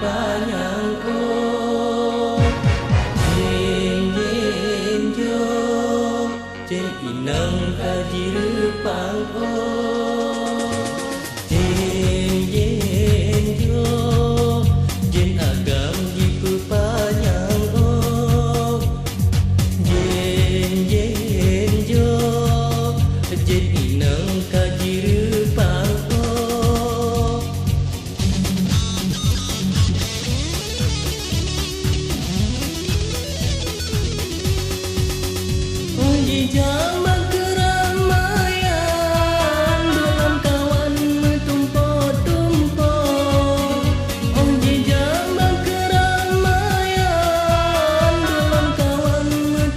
panjang oh jen jen jo jen inang kadirupang oh jen jen jo jen agam jipu panjang oh jen jen jo jen inang kadirupang oh di zaman keramaian dalam kawan tumpuk-tumpuk di zaman keramaian dalam kawan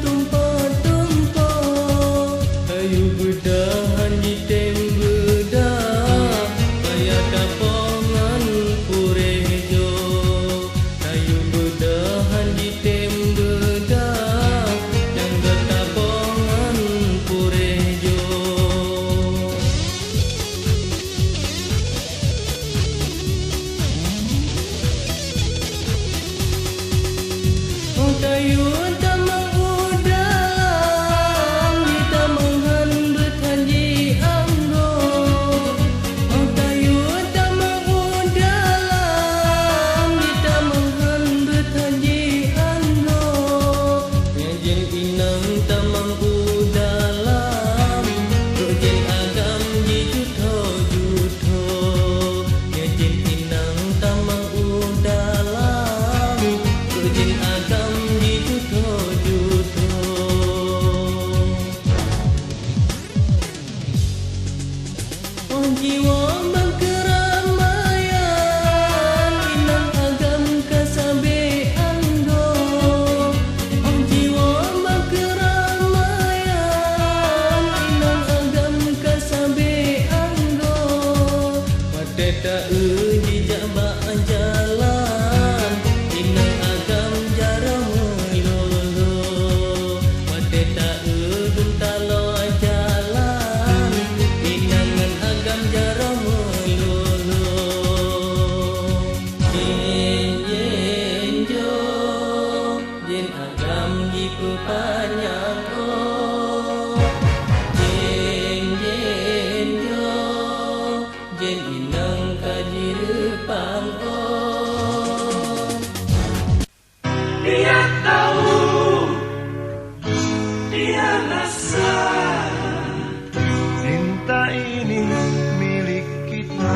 tumpuk-tumpuk ayu bedahan di tembedah kaya kapongan purejo ayu bedahan di tembedah yang getapongan purejo kayu tamang udang di tamangan bertanji anggo kayu tamang udang di tamangan bertanji anggo jen inang tamang udalam jen agam ji jutho jen inang tamang udalam jen agam ji jutho jiwa keramaian inang agam kasabe anggo jiwa keramaian inang agam kasabe anggo mateta di jabak jalan inang agam jarang melolo mateta duntalo jalan inangan agam jarang melolo jen jen jo jen agam jipu panjang oh jen jen jo jen inang kadirupang oh Dia tahu, dia rasa cinta ini milik kita.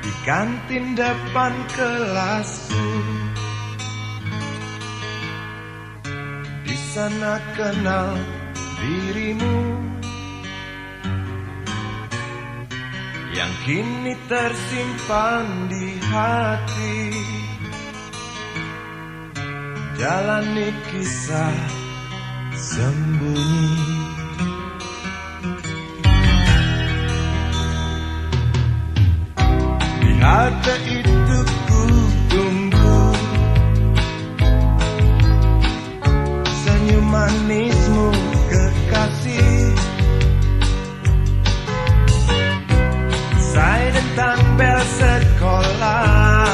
Di kantin depan kelasku, di sana kenal dirimu yang kini tersimpan di hati. Jalani kisah sembunyi. Di halte itu ku tunggu senyum manismu kekasih. Usai dentang bel sekolah,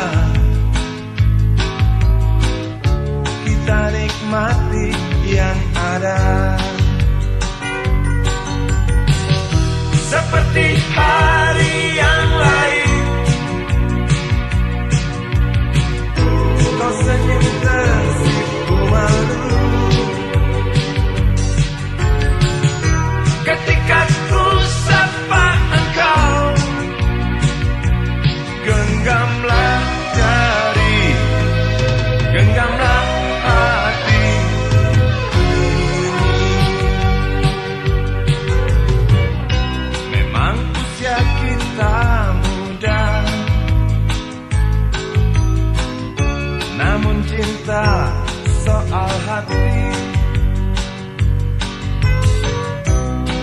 kita nikmati yang ada. Seperti hari yang lain, kau senyum tersipu malu ketika ku sapa engkau. Genggamlah jari, genggamlah hati. Memang usia kita muda, namun cinta soal hati.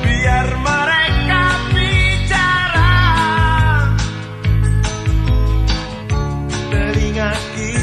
Biar mereka bicara, telinga kita